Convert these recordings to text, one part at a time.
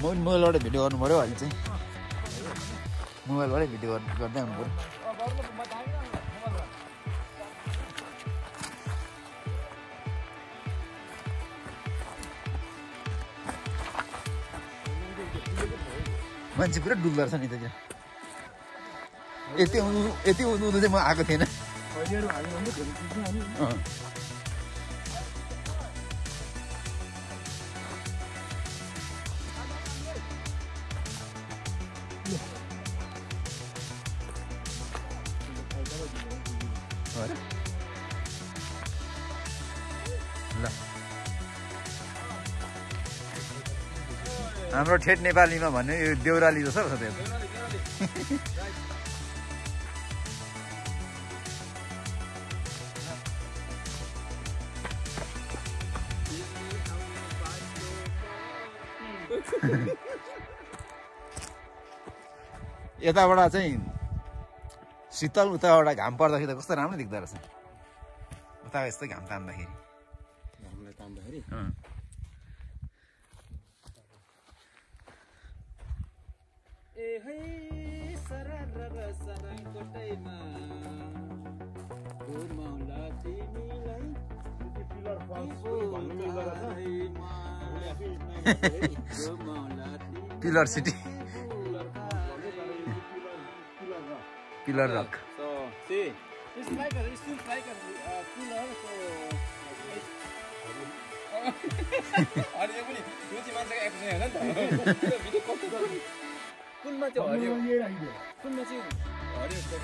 पनि मोबाइलबाट भिडियो गर्नु पर्यो अहिले चाहिँ मोबाइलबाटै भिडियो गर्दै आउनु पर्यो मान्छे पुरा डुल्दो रहेछ नि त त्यहाँ यति उँधो चाहिँ म आएको थिएन ल हाम्रो ठेट नेपालीमा भन्ने यो देउराली जस्तो रहेछ त्यो यताबाट चाहिँ शीतल उताबाट घाम पर्दाखेरि त कस्तो राम्रो देख्दो रहेछ उता यस्तो घाम तान्दाखेरि pillar city pillar rock It's like a pillar. So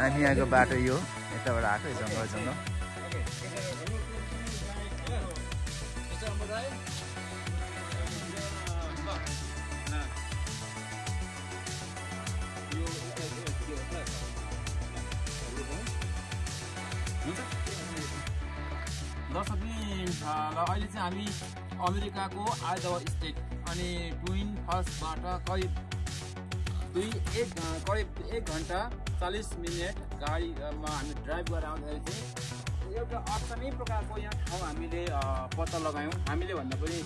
अनि यहाँको बाटो यो यताबाट आएको जङ्गल जङ्गल अहिले चाहिँ हामी अमेरिकाको आइडाहो स्टेट अनि ट्विन फल्सबाट करिब 1 घन्टा 40 मिनट गाडीमा हामी ड्राइभ गरेर आउँदाखेरि चाहिँ एउटा अचम्मै प्रकारको यहाँ ठाउँ हामीले पत्ता लगायौँ हामीले भन्दा पनि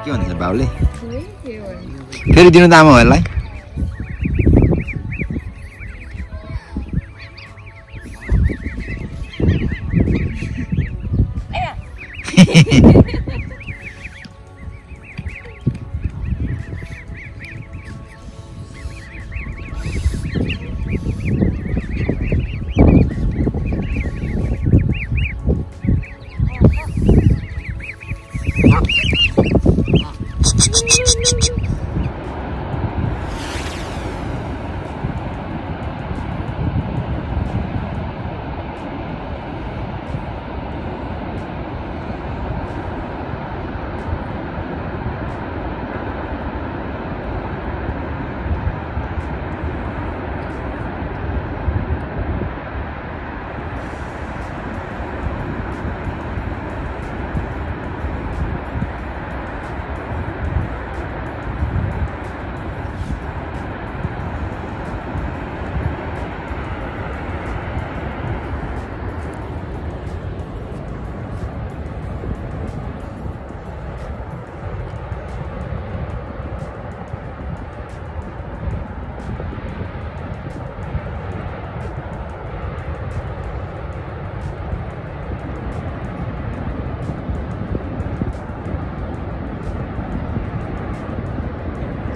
के भन्छ बाउले फेरि दिनु त आमाहरूलाई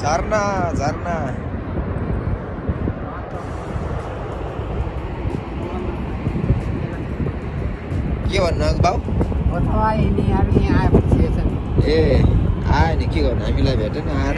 झरना झरना के भन्नु बाउ ए आयो नि के गर्नु हामीलाई भेटेन आएर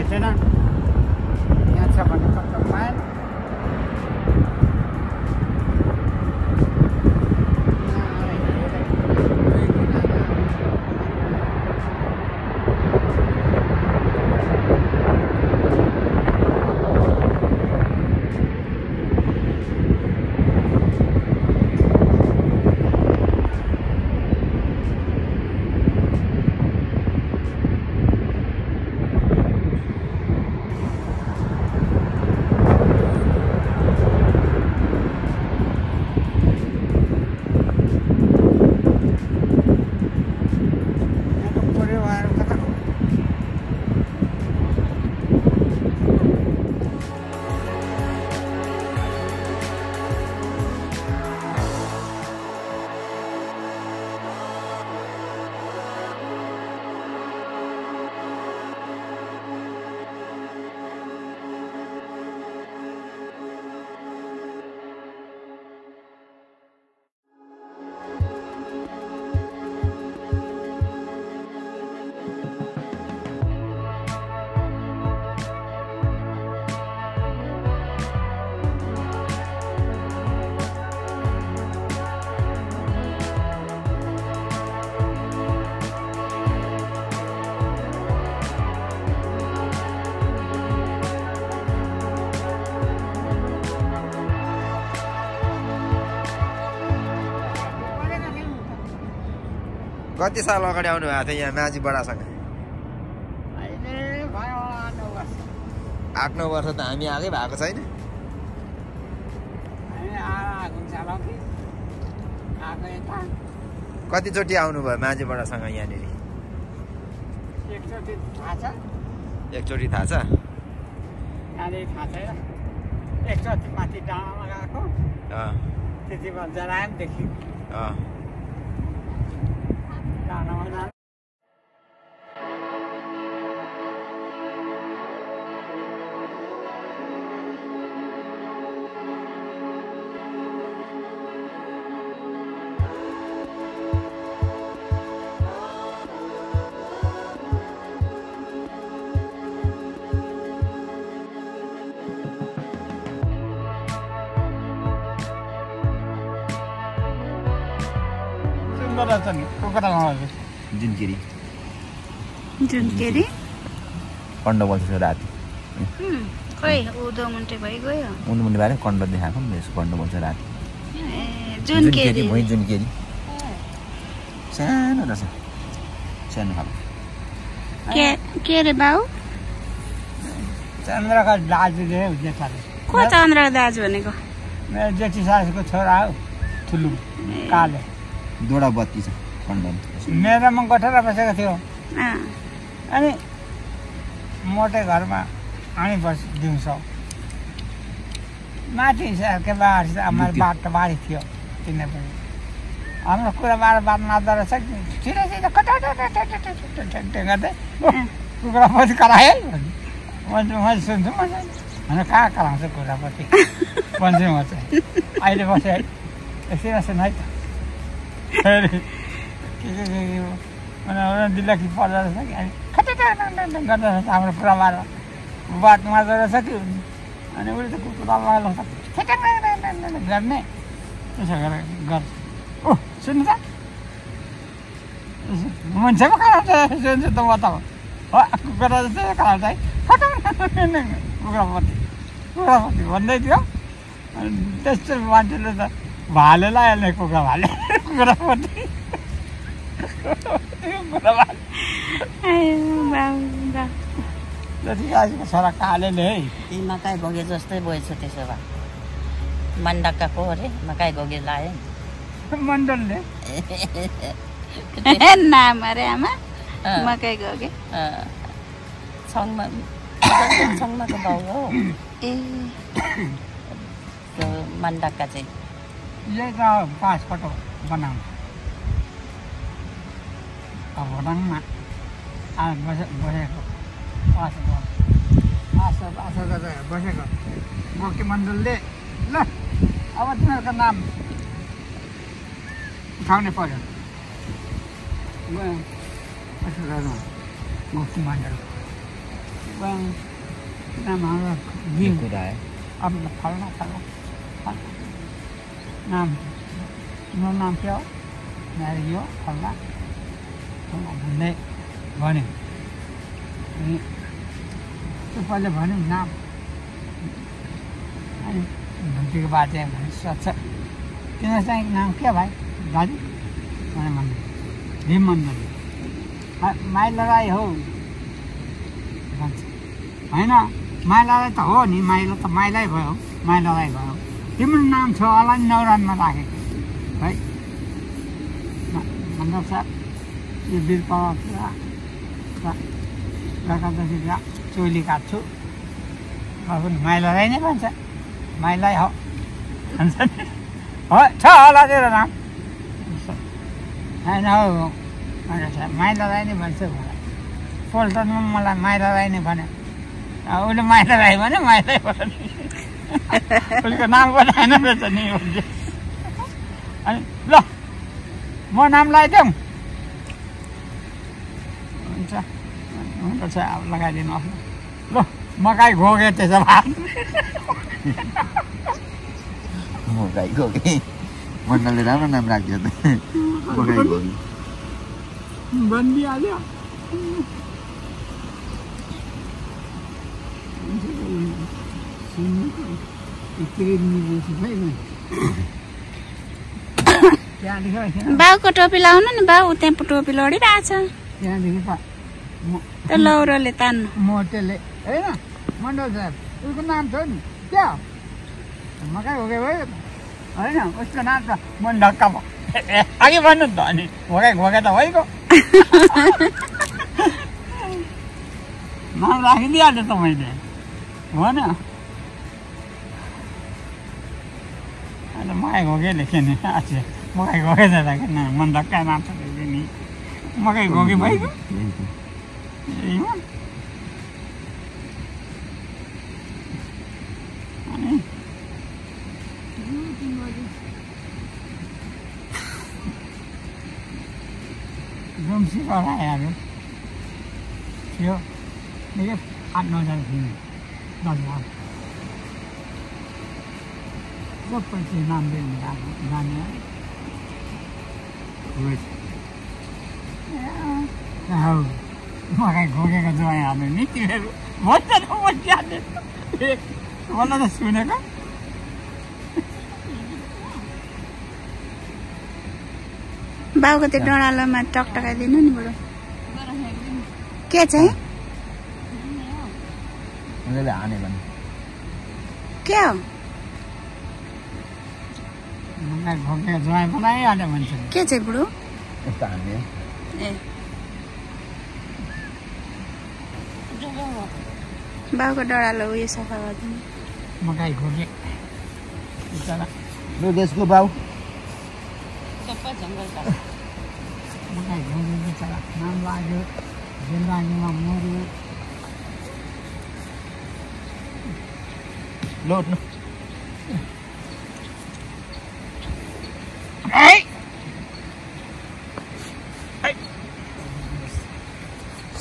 कति साल अगाडि आउनु भएको थियो यहाँ माझी बडासँग 8-9 वर्ष त हामी आएकै भएको छैन कतिचोटि आउनुभयो माझी बडासँग यहाँनिर एकचोटि थाहा छ एकचोटि माथि डाँडामा गएको त्यति बेला जराम देखि डाँडामा जानु जुनकेरी कण्ड बल्छ राति खोइ उदो मुन्टे भइगयो मुन्टे मुन्टे भएर कण्ड देखाएको नि यसो कण्ड बल्छ राति जुनकेरी भुइँ जुनकेरी सानो रहेछ सानो खालको के अरे बाउ चन्द्रका दाजुले जेठाले को चन्द्रका दाजु भनेको मेरो जेठी सासुको छोरा हो ठुलो काले दोडा बत्ती छ कण्ड मेरोमा गठेर बसेको थियो अँ अनि मोटे घरमा अनि बस दिउँसो माथि के बाँड हाम्रो बाटो बारी थियो किन पनि हाम्रो कुरा बात मार्दो रहेछ छिटो छिटो गर्दै कुखुरापति कराए मैले सुन्छु भने कहाँ कराउँछ कुखुरापति भन्छु म चाहिँ अहिले बसेँ है एकछिन सुन है त के दिल्लकी पर्दो रहेछ कि अनि गर्दो रहेछ हाम्रो कुराबार बात मार्दो रहेछ कि अनि उसले त कुराबार गर्ने त्यसो गरेर गर्छ ओ सुन्नु त मान्छे पो कराउँछ सुन्छु त म त कुखुरा जस्तै कराउँछ है कुखुरापति भन्दै थियो अनि त्यस्तो मान्छेले त भाले लगाइहाल्ने कुखुरा भाले कुखुरापति जति आजको छोरा कालेले है यी मकै घोगे जस्तै भएछ त्यसो भए मण्डकाको अरे मकै घोगे लायो मण्डलले नाम अरे आमा मकै गयो छङमाको बाउ हो ए त्यो मण्डका चाहिँ यही त पाँच फोटो बनाउनु अब भोटाङमा बसेको बसेको गोकी मण्डलले ल अब तिनीहरूको नाम उठाउने पर्यो गोकी मण्डल नाम हाम्रो अब फल्ना नाम तिम्रो नाम के हो मेरो यो फल्ना भन्दै भन्यो अनि त्यो पहिला भन्यो नाम अनि भुन्टीको बाजे भने सोध्छ तिम्रो चाहिँ नाम के भाइ दाजु भने भन्नु भीम मण्डल माइला राई हो भन्छ होइन माइला राई त हो नि माइला त माइलै भयो माइला राई भयो तिम्रो नाम छ होला नि नौरानमा राखेको है मण्डल साहब यो बिरपावा बेलुकादेखि चोली काट्छु पनि माइला राई नै भन्छ माइलाई हो भन्छ नि हो छ होला तेरो नाम होइन हौ माइला राई नै भन्छ पोल्टनमा मलाई माइला राई नै भन्यो उसले माइला राई भन्यो माइलै भन्यो उसको नाम बनाएन रहेछ नि अनि ल म नाम लगाइदिउँ हुन्छ हुन्छ अब लगाइदिनु आफ्नो ल मकै घोगे त्यसो भए मकै घोगे मण्डलले राम्रो नाम राख्यो त मकै घोगे भनिदिइहाल्यो बाउको टोपी लाउनु नि बाउ त्यहाँ टोपी लडिरहेछ त्यहाँदेखि त लौरोले तान्नु मोटेले होइन मण्डल साहब उसको नाम छ नि क्या मकै भोगे भयो होइन उसको नाम त मन ढक्का भयो अघि भन्नु त अनि भोगे भोगे त भइगयो नाम राखिदिइहाल्यो त मैले भन अन्त मकै घोगे लेखेँ नि आज मकै घोगे जाँदाखेरि मन ढक्का नाम छ नि मकै घोके भइगयो रुम्सी करायो थियो निकै 8-9 जना थियो 10 जना सबैले नाम दिनु जाने हौ मकै घोकेको जोया हाल्नु नि तिमीहरू भन्छ त म जाने भन्न त सुनेको बाउको त्यो डडालोमा टकटकाइदिनु नि बुढो के चाहिँ उनीहरूले हाने भने के हो मकै घोकेको जोया बनाइहाल्यो भन्छ के चाहिँ बुढो यस्तो हान्ने ए बाउको डडालो उयो सफा गरिदिनु मकै घोके बिचरा यो देशको बाउ सबै जङ्गल मकै घोके बिचरा नाम लाग्यो जिन्दगीमा मर्यो लोट्नु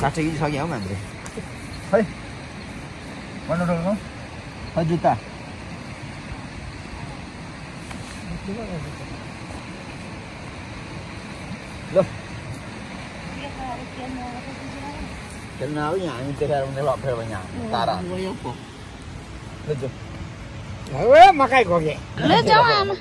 साठी केजी सक्यो हौ हामीले खै भन्नु ठोक्नु खै जुत्ता ल खेल्न अब यहाँ हामी देखाएर उनीहरू अप्ठ्यारो भयो यहाँ तारा मकै घोके ल जाऊ आमा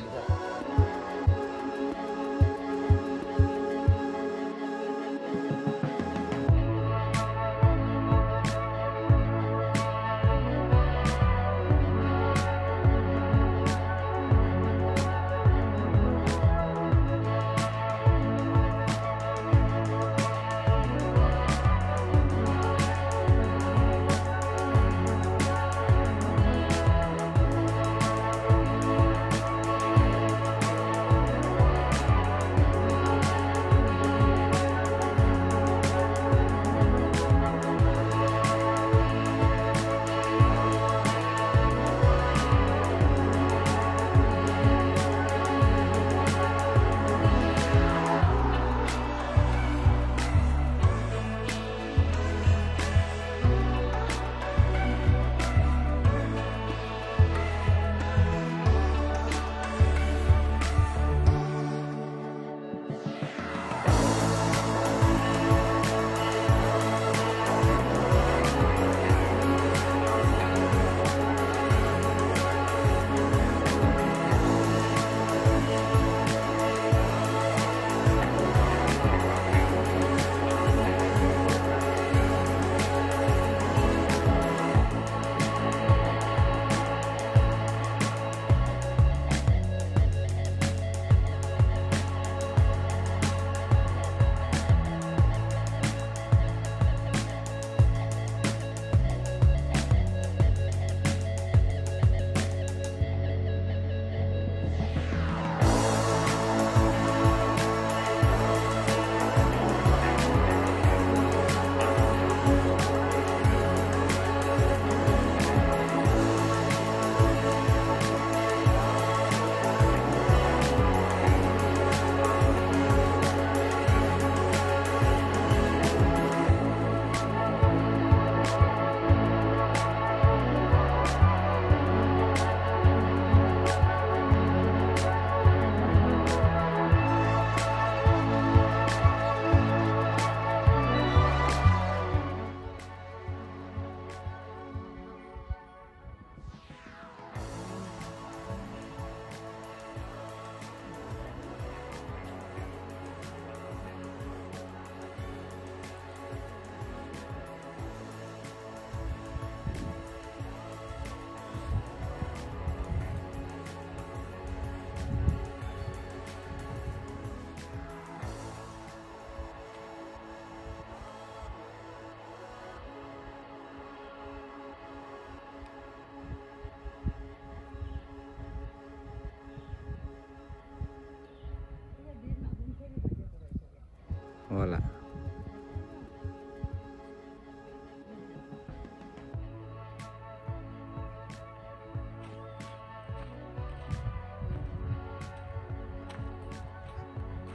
होला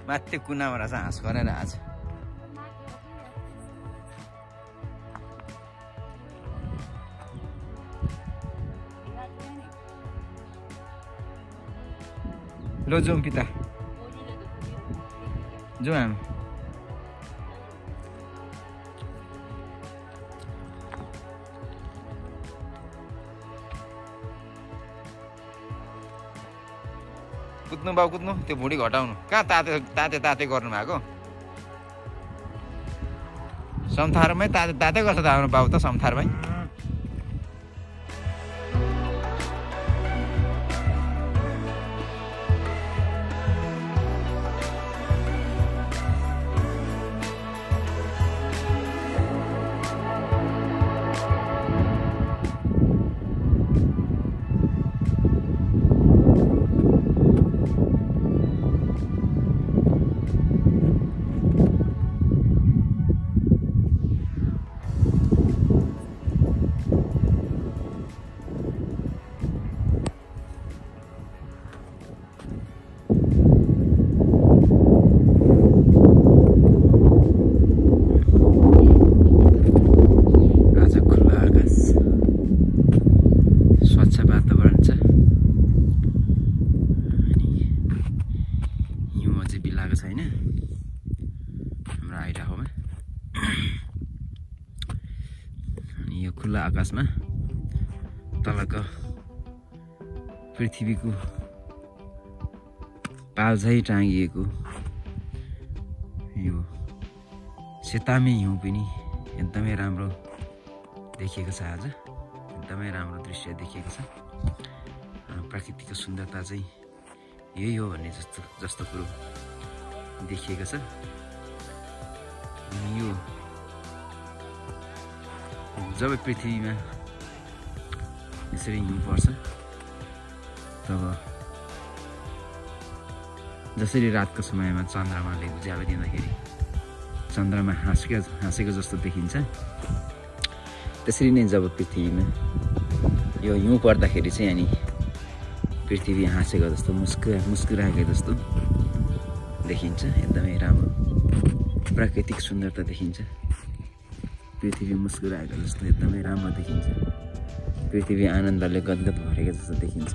माथि कुनाबाट चाहिँ हाँस गरेर आएको छ लो जाउँ कि त जाउँ हामी कुद्नु बाउ कुद्नु त्यो भुँडी घटाउनु कहाँ ताते गर्नु भएको समथारमै ताते गर्छ त हाम्रो बाउ त समथारमै छैन हाम्रो आइरहेकोमा अनि यो खुल्ला आकाशमा तलको पृथ्वीको पालझै टाँगिएको यो सेतामे हिउँ पनि एकदमै राम्रो देखिएको छ आज एकदमै राम्रो दृश्य देखिएको छ प्राकृतिकको सुन्दरता चाहिँ यही हो भन्ने जस्तो कुरो देखिएको छ यो जब पृथ्वीमा यसरी हिउँ पर्छ तब जसरी रातको समयमा चन्द्रमाले उज्यालो दिँदाखेरि चन्द्रमा हाँसेको जस्तो देखिन्छ त्यसरी नै जब पृथ्वीमा यो हिउँ पर्दाखेरि चाहिँ अनि पृथ्वी हाँसेको जस्तो मुस्कुराएको जस्तो देखिन्छ एकदमै राम्रो प्राकृतिक सुन्दरता देखिन्छ पृथ्वी मुस्कुराएको जस्तो एकदमै राम्रो देखिन्छ पृथ्वी आनन्दले गदगद भरेको जस्तो देखिन्छ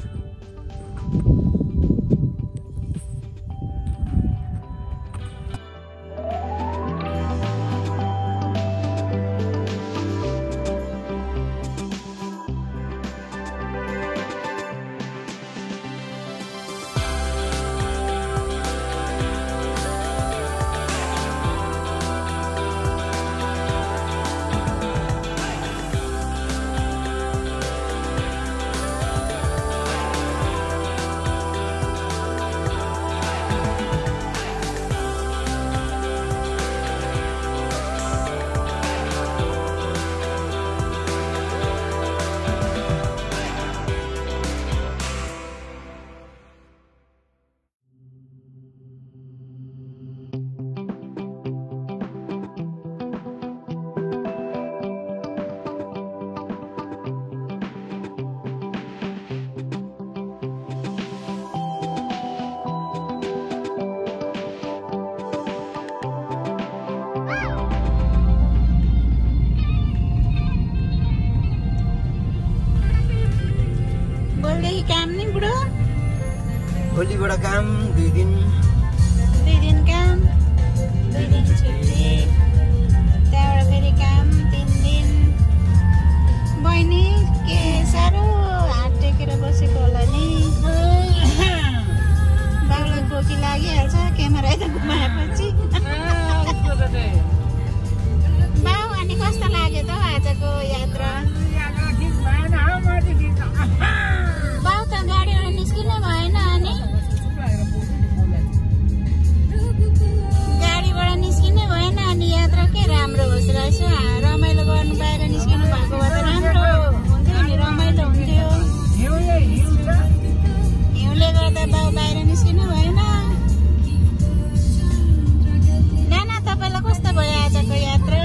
भोलिबाट काम 2 दिन काम 2 दिन छुट्टी त्यहाँबाट फेरि काम 3 दिन बहिनी के साह्रो हात टेकेर बसेको होला नि बाबुलाई खोकी लागिहाल्छ क्यामेरा यता घुमाएपछि बाबु अनि कस्तो लाग्यो त आजको यात्रा बाबु त गाडीबाट निस्किनै भएन अनि गाडीबाट निस्किनै भएन अनि यात्रा के राम्रो होस् रहेछ रमाइलो गर्नु बाहिर निस्किनु भएको भए त राम्रो हुन्थ्यो नि रमाइलो हुन्थ्यो हिउँले गर्दा बाबु बाहिर निस्किनु भएन नाना तपाईँलाई कस्तो भयो आजको यात्रा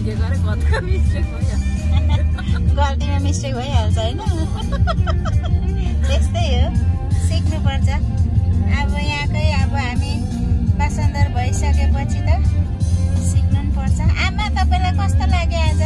पुगेको अरे कतिको मिस्टेक भयो गल्तीमा मिस्टेक भइहाल्छ होइन त्यस्तै हो सिक्नुपर्छ अब यहाँकै अब हामी बासन्दर भइसकेपछि त सिक्नु पनि पर्छ आमा तपाईँलाई कस्तो लाग्यो आज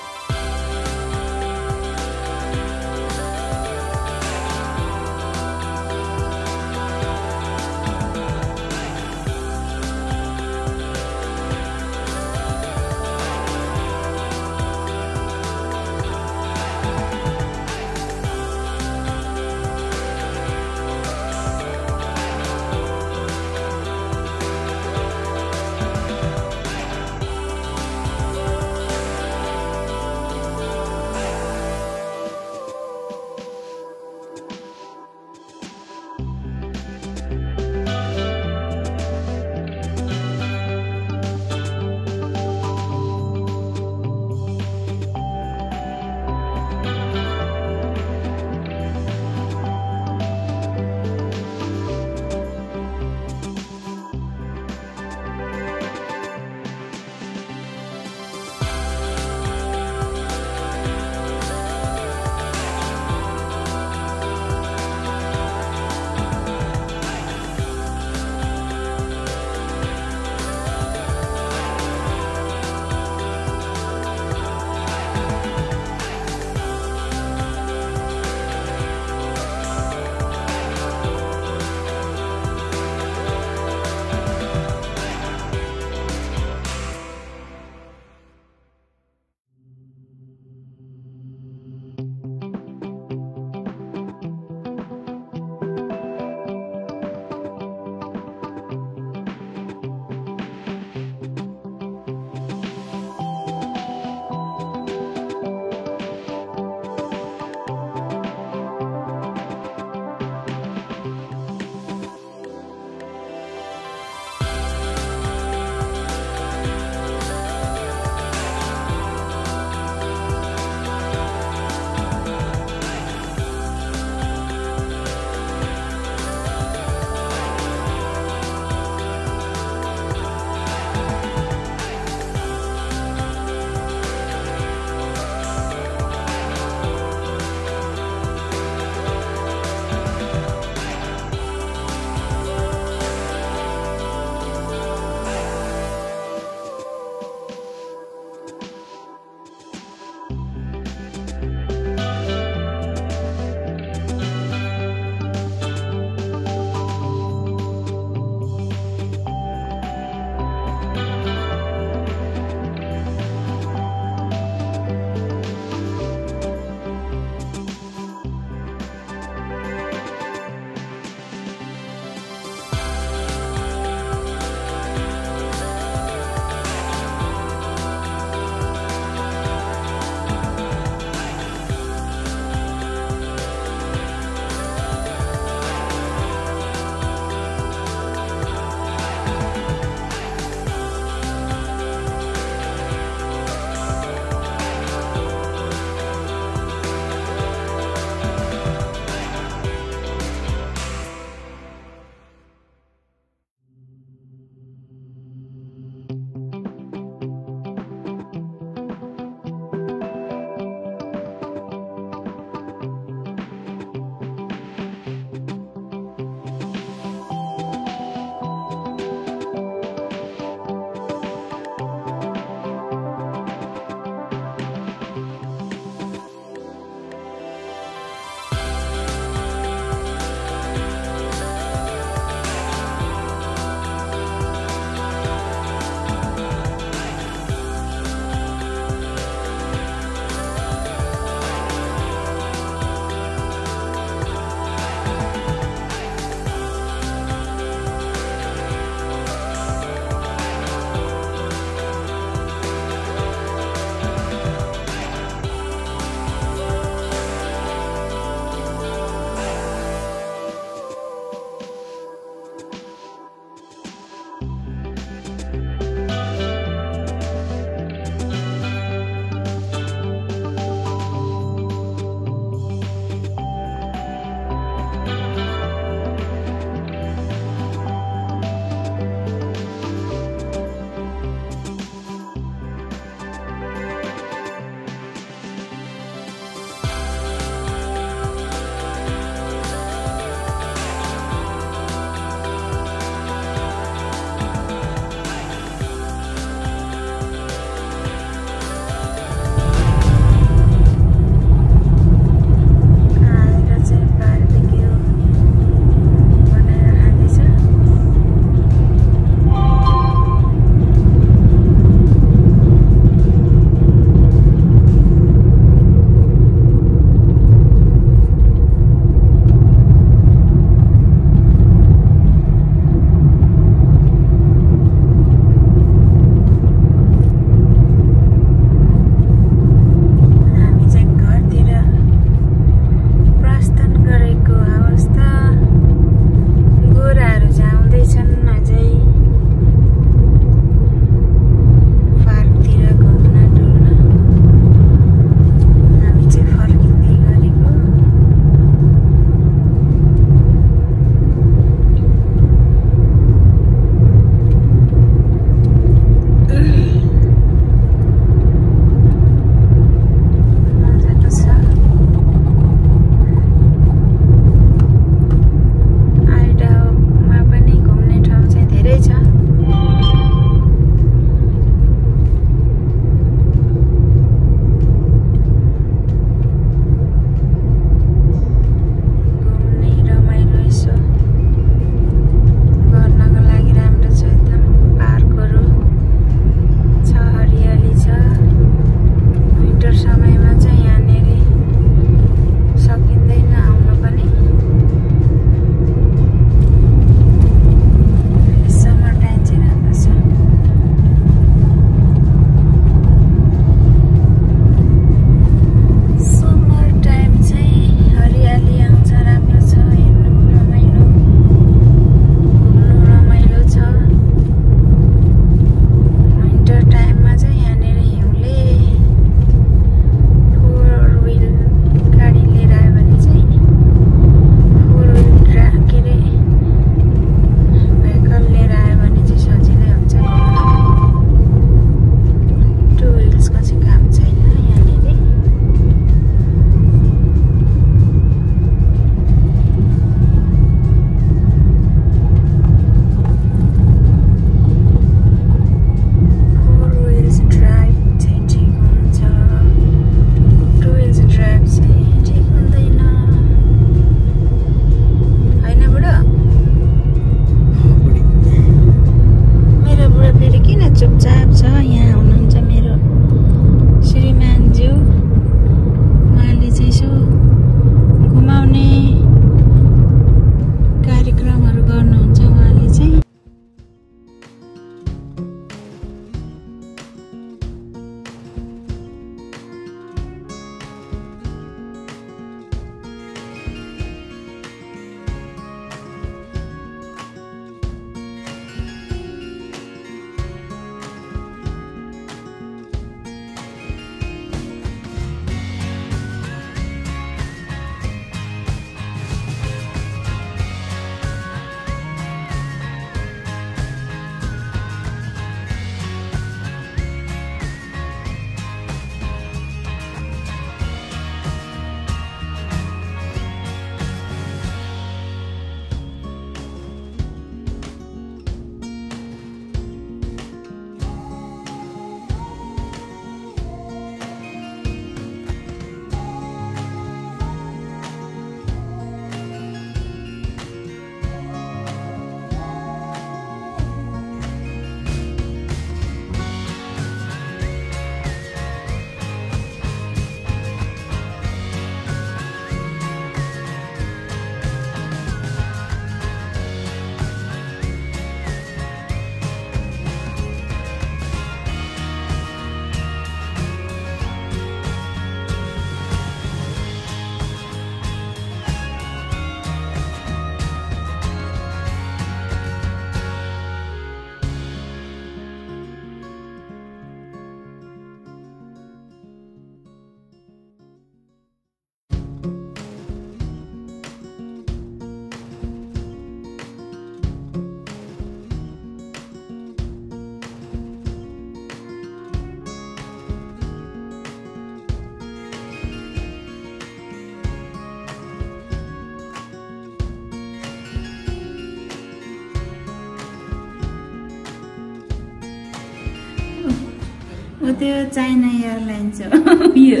हो त्यो चाइना एयरलाइन्स हो यो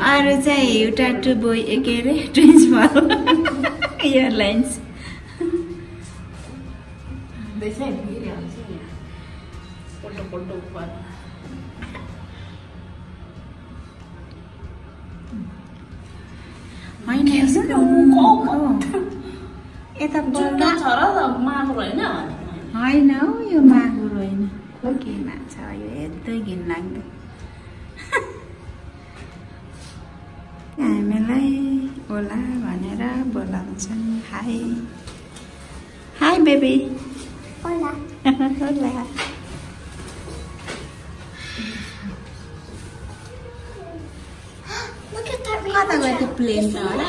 अरू चाहिँ एउटा टु बोय के अरे ट्विन्सफल एयरलाइन्स होइन यसको यता होइन हौ यो मागुर होइन के माछा यो यतै घिनलाग्दो हामीलाई ओला भनेर बोलाउँछन् high high baby Ola Ola कता गयो त्यो प्लेन त होला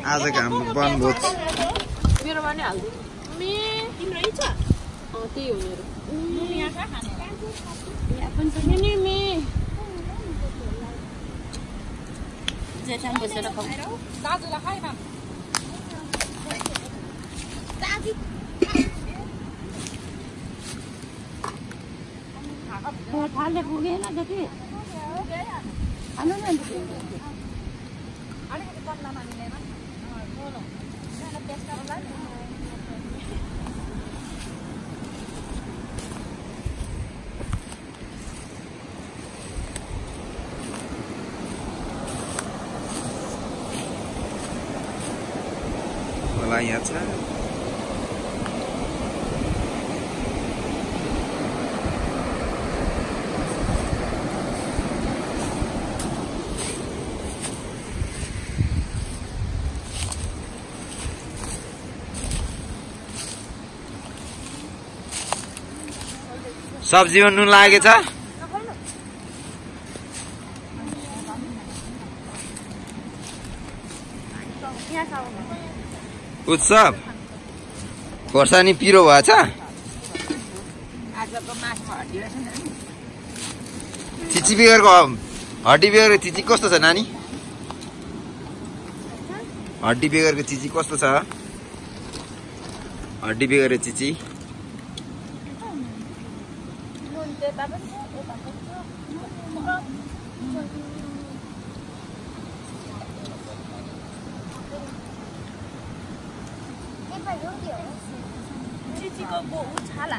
आजको हाम्रो वनभोज मेरोमा नि हाल्दिनु तिम्रो इच्छा त्यही हो मेरो जेठाम बसेर खाऊ दाजुलाई खाइ न थाले पुगेन जति खानु न अलिकति पत्लामा मिलेन होला यहाँ छ सब्जीमा नुन लागेछ उत्सव खोर्सानी पिरो भएछ चिची बिगरको हड्डी बिगरको चिची कस्तो छ नानी हड्डी बिगरको चिची कस्तो छ हड्डी बिगरको चिची चिचीको छाला